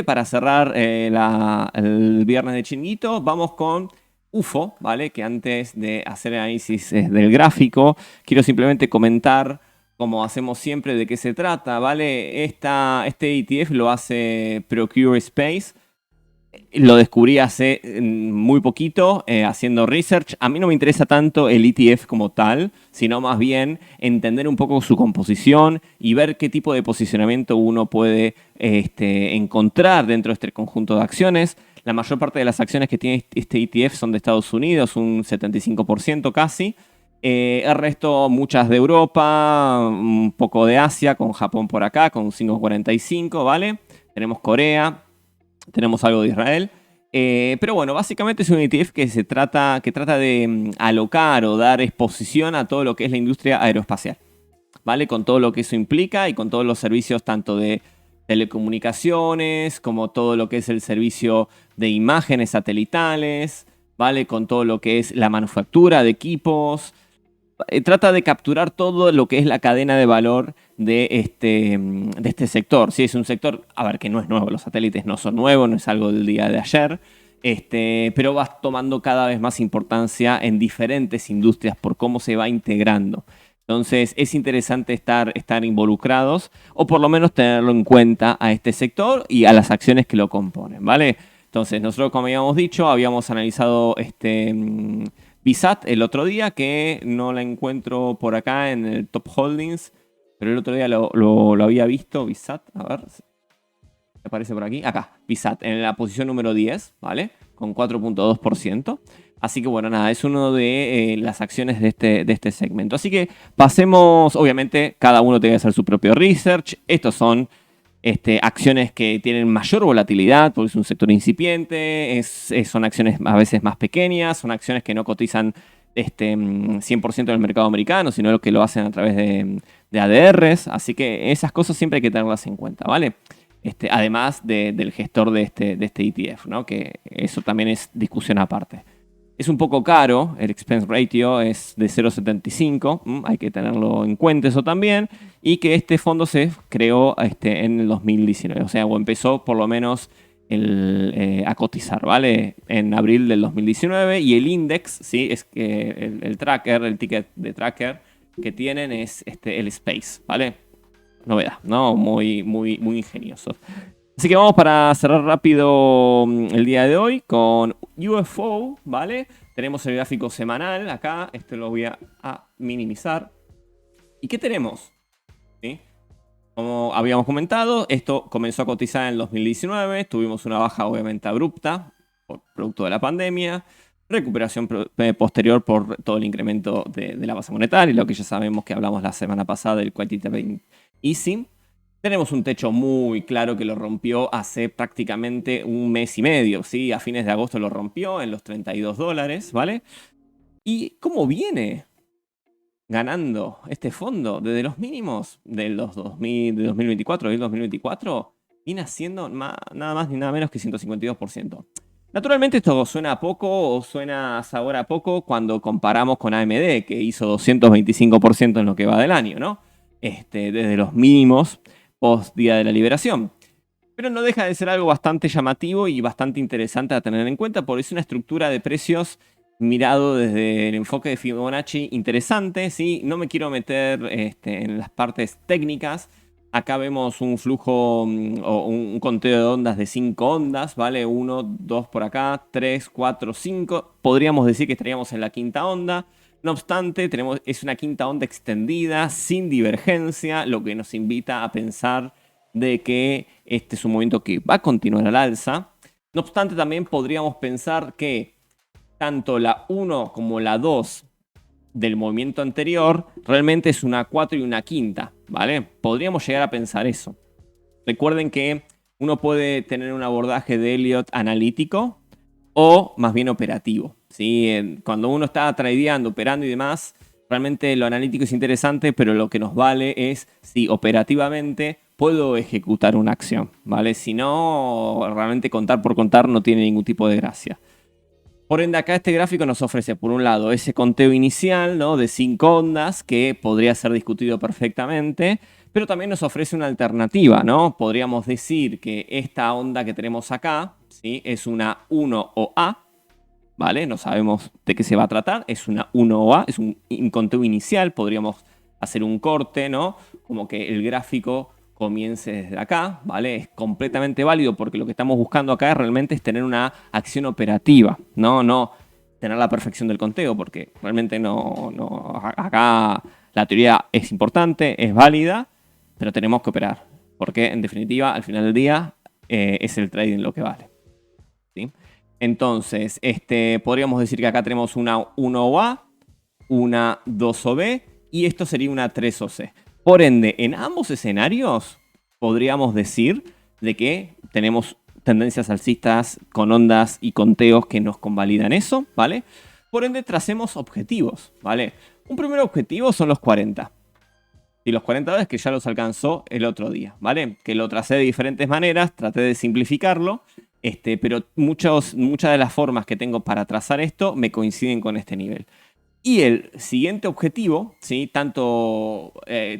Para cerrar el viernes de Chinguito, vamos con UFO, ¿vale? Que antes de hacer el análisis del gráfico, quiero simplemente comentar, como hacemos siempre, de qué se trata, ¿vale? Este ETF lo hace Procure Space. Lo descubrí hace muy poquito, haciendo research. A mí no me interesa tanto el ETF como tal, sino más bien entender un poco su composición y ver qué tipo de posicionamiento uno puede encontrar dentro de este conjunto de acciones. La mayor parte de las acciones que tiene este ETF son de Estados Unidos, un 75% casi. El resto, muchas de Europa, un poco de Asia, con Japón por acá, con 5,45, ¿vale? Tenemos Corea. Tenemos algo de Israel. Pero bueno, básicamente es un ETF que trata de alocar o dar exposición a todo lo que es la industria aeroespacial, ¿vale? Con todo lo que eso implica y con todos los servicios tanto de telecomunicaciones como todo lo que es el servicio de imágenes satelitales, ¿vale? Con todo lo que es la manufactura de equipos. Trata de capturar todo lo que es la cadena de valor de este sector. Sí, es un sector, a ver, que no es nuevo, los satélites no son nuevos, no es algo del día de ayer, pero va tomando cada vez más importancia en diferentes industrias por cómo se va integrando. Entonces es interesante estar involucrados o por lo menos tenerlo en cuenta a este sector y a las acciones que lo componen, ¿vale? Entonces nosotros, como habíamos dicho, habíamos analizado VSAT el otro día, que no la encuentro por acá en el Top Holdings, pero el otro día lo había visto, VSAT, a ver, aparece por aquí, acá, VSAT, en la posición número 10, ¿vale? Con 4,2%. Así que bueno, nada, es uno de las acciones de este segmento. Así que pasemos, obviamente, cada uno tiene que hacer su propio research. Estos son acciones que tienen mayor volatilidad porque es un sector incipiente, son acciones a veces más pequeñas, son acciones que no cotizan 100% en el mercado americano, sino que lo hacen a través de ADRs, así que esas cosas siempre hay que tenerlas en cuenta, ¿vale? Además del gestor de este ETF, ¿no? Que eso también es discusión aparte. Es un poco caro, el expense ratio es de 0,75, hay que tenerlo en cuenta eso también, y que este fondo se creó en el 2019, o sea, o empezó por lo menos a cotizar, ¿vale? En abril del 2019, y el index, ¿sí? Es que el tracker, el ticket de tracker que tienen es el Space, ¿vale? Novedad, ¿no? Muy, muy, muy ingenioso. Así que vamos para cerrar rápido el día de hoy con UFO, ¿vale? Tenemos el gráfico semanal acá, lo voy a minimizar. ¿Y qué tenemos? ¿Sí? Como habíamos comentado, esto comenzó a cotizar en el 2019, tuvimos una baja obviamente abrupta, por producto de la pandemia, recuperación posterior por todo el incremento de la base monetaria, lo que ya sabemos que hablamos la semana pasada del quantitative easing. Tenemos un techo muy claro que lo rompió hace prácticamente un mes y medio, ¿sí? A fines de agosto lo rompió en los $32, ¿vale? ¿Y cómo viene ganando este fondo? Desde los mínimos de los 2024 y el 2024, viene haciendo nada más ni nada menos que 152%. Naturalmente esto suena a poco o suena a sabor a poco cuando comparamos con AMD, que hizo 225% en lo que va del año, ¿no? Desde los mínimos post Día de la Liberación. Pero no deja de ser algo bastante llamativo y bastante interesante a tener en cuenta, porque es una estructura de precios mirado desde el enfoque de Fibonacci interesante, ¿sí? No me quiero meter en las partes técnicas. Acá vemos un flujo o un conteo de ondas de 5 ondas, ¿vale? 1, 2 por acá, 3, 4, 5. Podríamos decir que estaríamos en la quinta onda. No obstante, es una quinta onda extendida, sin divergencia, lo que nos invita a pensar de que este es un movimiento que va a continuar al alza. No obstante, también podríamos pensar que tanto la 1 como la 2 del movimiento anterior realmente es una 4 y una quinta, ¿vale? Podríamos llegar a pensar eso. Recuerden que uno puede tener un abordaje de Elliott analítico o más bien operativo, ¿sí? Cuando uno está tradeando, operando y demás, realmente lo analítico es interesante, pero lo que nos vale es si operativamente puedo ejecutar una acción, ¿vale? Si no, realmente contar por contar no tiene ningún tipo de gracia. Por ende, acá este gráfico nos ofrece, por un lado, ese conteo inicial, ¿no? De 5 ondas que podría ser discutido perfectamente, pero también nos ofrece una alternativa, ¿no? Podríamos decir que esta onda que tenemos acá, ¿sí? Es una 1OA, ¿vale? No sabemos de qué se va a tratar, es una 1OA, es un conteo inicial, podríamos hacer un corte, ¿no? Como que el gráfico comience desde acá, ¿vale? Es completamente válido porque lo que estamos buscando acá realmente es tener una acción operativa, no tener la perfección del conteo, porque realmente acá la teoría es importante, es válida, pero tenemos que operar, porque en definitiva, al final del día, es el trading lo que vale, ¿sí? Entonces, podríamos decir que acá tenemos una 1OA, una 2OB y esto sería una 3OC. Por ende, en ambos escenarios podríamos decir de que tenemos tendencias alcistas con ondas y conteos que nos convalidan eso, ¿vale? Por ende, tracemos objetivos, ¿vale? Un primer objetivo son los 40. Y los 40 dólares que ya los alcanzó el otro día, ¿vale? Que lo tracé de diferentes maneras, traté de simplificarlo, pero muchas de las formas que tengo para trazar esto me coinciden con este nivel. Y el siguiente objetivo, ¿sí? Tanto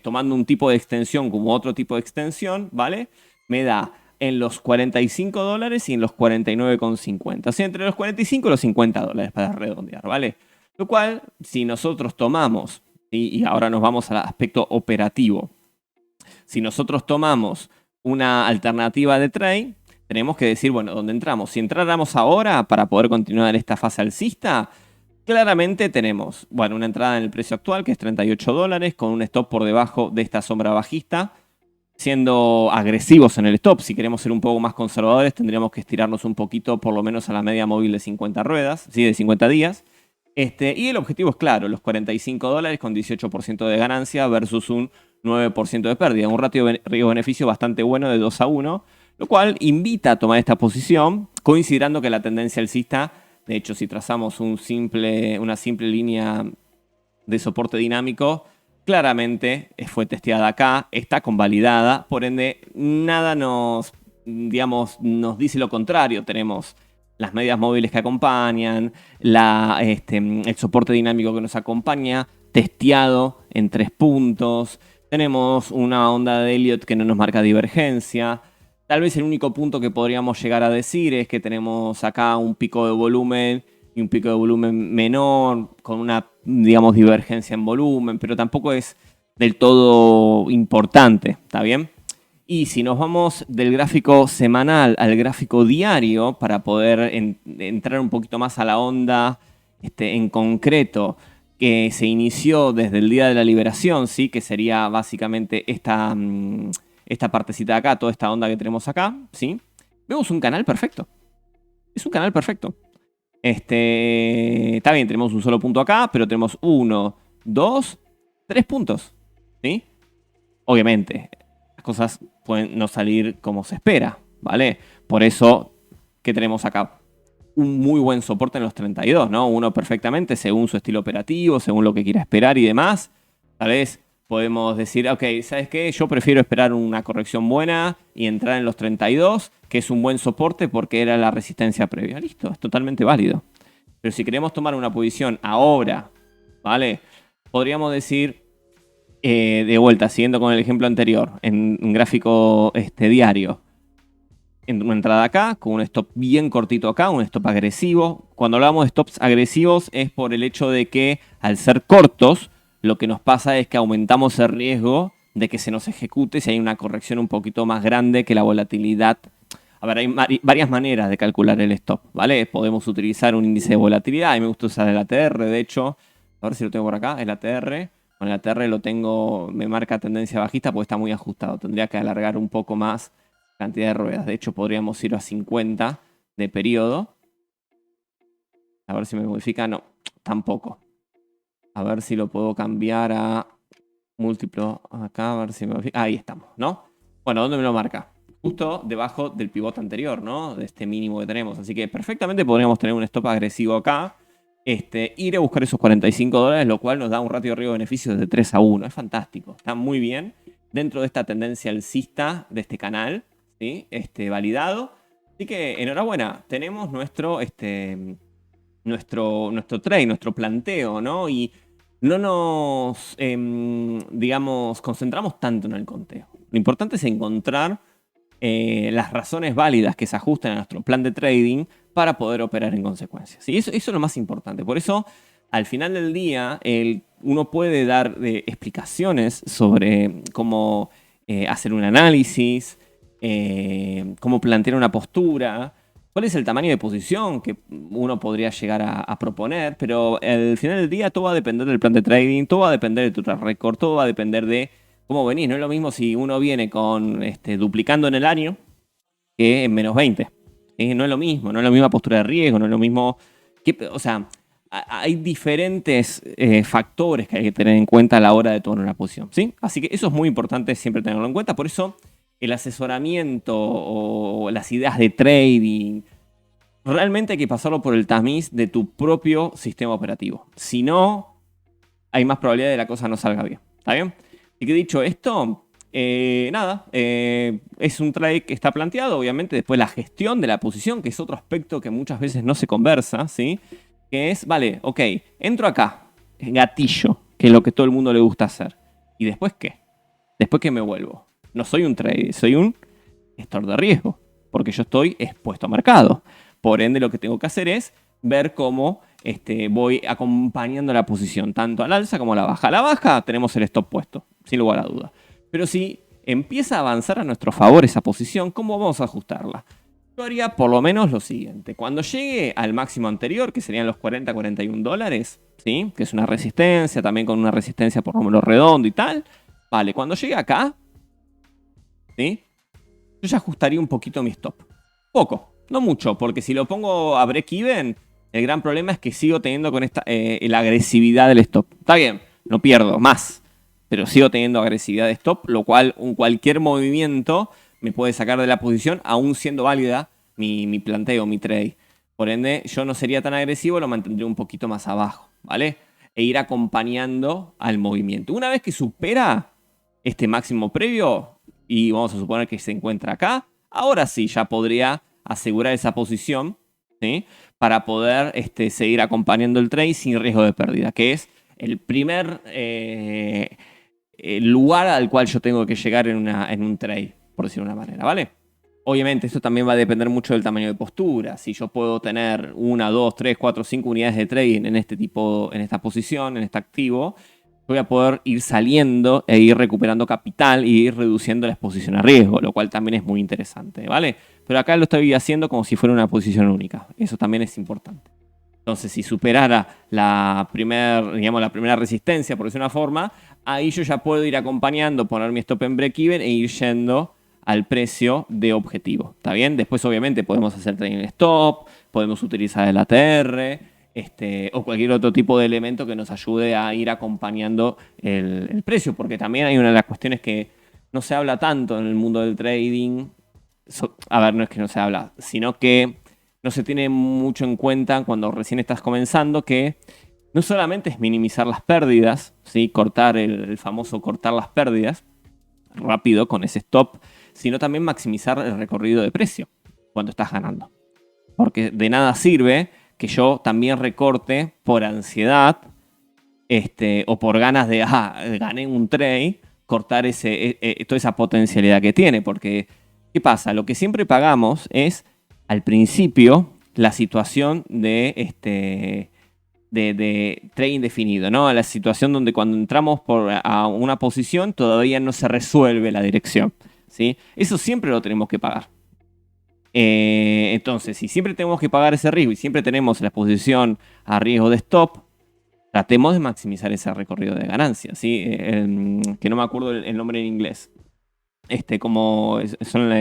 tomando un tipo de extensión como otro tipo de extensión, ¿vale? Me da en los 45 dólares y en los 49,50. O sea, entre los 45 y los 50 dólares para redondear, ¿vale? Lo cual, si nosotros tomamos, ¿sí? Y ahora nos vamos al aspecto operativo. Si nosotros tomamos una alternativa de trade, tenemos que decir, bueno, ¿dónde entramos? Si entráramos ahora para poder continuar esta fase alcista, claramente tenemos, bueno, una entrada en el precio actual que es 38 dólares con un stop por debajo de esta sombra bajista, siendo agresivos en el stop. Si queremos ser un poco más conservadores, tendríamos que estirarnos un poquito, por lo menos a la media móvil de 50 ruedas, ¿sí? De 50 días. Y el objetivo es claro, los 45 dólares con 18% de ganancia versus un 9% de pérdida. Un ratio riesgo-beneficio bastante bueno de 2-1, lo cual invita a tomar esta posición, considerando que la tendencia alcista, de hecho, si trazamos una simple línea de soporte dinámico, claramente fue testeada acá, está convalidada, por ende, nada nos dice lo contrario. Tenemos las medias móviles que acompañan, el soporte dinámico que nos acompaña, testeado en 3 puntos. Tenemos una onda de Elliott que no nos marca divergencia. Tal vez el único punto que podríamos llegar a decir es que tenemos acá un pico de volumen y un pico de volumen menor, con una, digamos, divergencia en volumen, pero tampoco es del todo importante, ¿está bien? Y si nos vamos del gráfico semanal al gráfico diario, para poder entrar un poquito más a la onda en concreto, que se inició desde el día de la liberación, ¿sí? Que sería básicamente esta partecita de acá, toda esta onda que tenemos acá, ¿sí? Vemos un canal perfecto. Es un canal perfecto. Está bien, tenemos un solo punto acá, pero tenemos 1, 2, 3 puntos, ¿sí? Obviamente, las cosas pueden no salir como se espera, ¿vale? Por eso, ¿qué tenemos acá? Un muy buen soporte en los 32, ¿no? Uno perfectamente según su estilo operativo, según lo que quiera esperar y demás. Tal vez podemos decir, ok, ¿sabes qué? Yo prefiero esperar una corrección buena y entrar en los 32, que es un buen soporte porque era la resistencia previa. Listo, es totalmente válido. Pero si queremos tomar una posición ahora, ¿vale? Podríamos decir, de vuelta, siguiendo con el ejemplo anterior, en un gráfico diario, en una entrada acá, con un stop bien cortito acá, un stop agresivo. Cuando hablamos de stops agresivos es por el hecho de que al ser cortos, lo que nos pasa es que aumentamos el riesgo de que se nos ejecute si hay una corrección un poquito más grande que la volatilidad. A ver, hay varias maneras de calcular el stop, ¿vale? Podemos utilizar un índice de volatilidad. A mí me gusta usar el ATR, de hecho. A ver si lo tengo por acá, el ATR. Con el ATR lo tengo, me marca tendencia bajista porque está muy ajustado. Tendría que alargar un poco más cantidad de ruedas. De hecho, podríamos ir a 50 de periodo. A ver si me modifica. No, tampoco. A ver si lo puedo cambiar a múltiplo acá. A ver si me modifica. Ahí estamos, ¿no? Bueno, ¿dónde me lo marca? Justo debajo del pivote anterior, ¿no? De este mínimo que tenemos. Así que perfectamente podríamos tener un stop agresivo acá. Ir a buscar esos 45 dólares, lo cual nos da un ratio de riesgo-beneficio de 3-1. Es fantástico. Está muy bien dentro de esta tendencia alcista de este canal, ¿sí? Validado. Así que enhorabuena. Tenemos nuestro trade, nuestro planteo, ¿no? Y no nos, digamos, concentramos tanto en el conteo. Lo importante es encontrar las razones válidas que se ajusten a nuestro plan de trading para poder operar en consecuencia. ¿Sí? Eso es lo más importante. Por eso, al final del día, uno puede dar explicaciones sobre cómo hacer un análisis, cómo plantear una postura, cuál es el tamaño de posición que uno podría llegar a proponer, pero al final del día todo va a depender del plan de trading, todo va a depender de tu track record, todo va a depender de cómo venís. No es lo mismo si uno viene con duplicando en el año que en -20. No es lo mismo, no es la misma postura de riesgo, no es lo mismo. O sea, hay diferentes factores que hay que tener en cuenta a la hora de tomar una posición, ¿sí? Así que eso es muy importante siempre tenerlo en cuenta. Por eso el asesoramiento o las ideas de trading, realmente hay que pasarlo por el tamiz de tu propio sistema operativo. Si no, hay más probabilidad de que la cosa no salga bien. ¿Está bien? Y que dicho esto, nada, es un trade que está planteado. Obviamente, después la gestión de la posición, que es otro aspecto que muchas veces no se conversa, ¿sí? Que es, vale, ok, entro acá, gatillo, que es lo que todo el mundo le gusta hacer. ¿Y después qué? Después que me vuelvo. No soy un trader, soy un gestor de riesgo, porque yo estoy expuesto a mercado. Por ende, lo que tengo que hacer es ver cómo voy acompañando la posición, tanto al alza como a la baja. A la baja tenemos el stop puesto, sin lugar a duda. Pero si empieza a avanzar a nuestro favor esa posición, ¿cómo vamos a ajustarla? Yo haría por lo menos lo siguiente. Cuando llegue al máximo anterior, que serían los 40-41 dólares, ¿sí? Que es una resistencia, también con una resistencia por número redondo y tal. Vale, cuando llegue acá, ¿sí? Yo ya ajustaría un poquito mi stop. Poco, no mucho, porque si lo pongo a break-even, el gran problema es que sigo teniendo con la agresividad del stop. Está bien, no pierdo más, pero sigo teniendo agresividad de stop, lo cual cualquier movimiento me puede sacar de la posición, aún siendo válida mi planteo, mi trade. Por ende, yo no sería tan agresivo, lo mantendría un poquito más abajo, ¿vale? E ir acompañando al movimiento. Una vez que supera este máximo previo, y vamos a suponer que se encuentra acá, ahora sí ya podría asegurar esa posición, ¿sí? Para poder seguir acompañando el trade sin riesgo de pérdida, que es el primer el lugar al cual yo tengo que llegar en un trade, por decirlo de una manera, ¿vale? Obviamente esto también va a depender mucho del tamaño de postura. Si yo puedo tener 1, 2, 3, 4, 5 unidades de trading en esta posición, en este activo, voy a poder ir saliendo e ir recuperando capital y ir reduciendo la exposición a riesgo, lo cual también es muy interesante, ¿vale? Pero acá lo estoy haciendo como si fuera una posición única. Eso también es importante. Entonces, si superara la primera resistencia, por decir una forma, ahí yo ya puedo ir acompañando, poner mi stop en break-even e ir yendo al precio de objetivo. ¿Está bien? Después, obviamente, podemos hacer trading stop, podemos utilizar el ATR, o cualquier otro tipo de elemento que nos ayude a ir acompañando el precio, porque también hay una de las cuestiones que no se habla tanto en el mundo del trading. A ver, no es que no se habla, sino que no se tiene mucho en cuenta cuando recién estás comenzando, que no solamente es minimizar las pérdidas, ¿sí? Cortar el famoso cortar las pérdidas rápido con ese stop, sino también maximizar el recorrido de precio cuando estás ganando. Porque de nada sirve que yo también recorte por ansiedad o por ganas de, gané un trade, cortar toda esa potencialidad que tiene. Porque, ¿qué pasa? Lo que siempre pagamos es, al principio, la situación de trading definido, ¿no? La situación donde cuando entramos a una posición todavía no se resuelve la dirección, ¿sí? Eso siempre lo tenemos que pagar. Entonces, si siempre tenemos que pagar ese riesgo y siempre tenemos la exposición a riesgo de stop, tratemos de maximizar ese recorrido de ganancia, ¿sí? Que no me acuerdo el nombre en inglés. Como son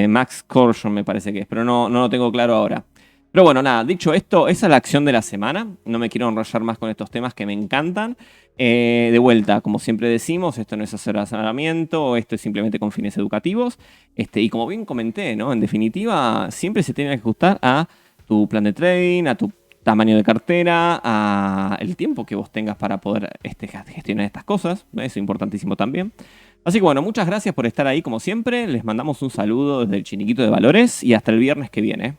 Max Corsion me parece que es, pero no lo tengo claro ahora. Pero bueno, nada, dicho esto, esa es la acción de la semana. No me quiero enrollar más con estos temas que me encantan. De vuelta, como siempre decimos, esto no es asesoramiento, esto es simplemente con fines educativos. Y como bien comenté, ¿no? En definitiva, siempre se tiene que ajustar a tu plan de trading, a tu tamaño de cartera, a el tiempo que vos tengas para poder gestionar estas cosas. Eso es importantísimo también. Así que bueno, muchas gracias por estar ahí como siempre. Les mandamos un saludo desde el Chiniquito de Valores y hasta el viernes que viene.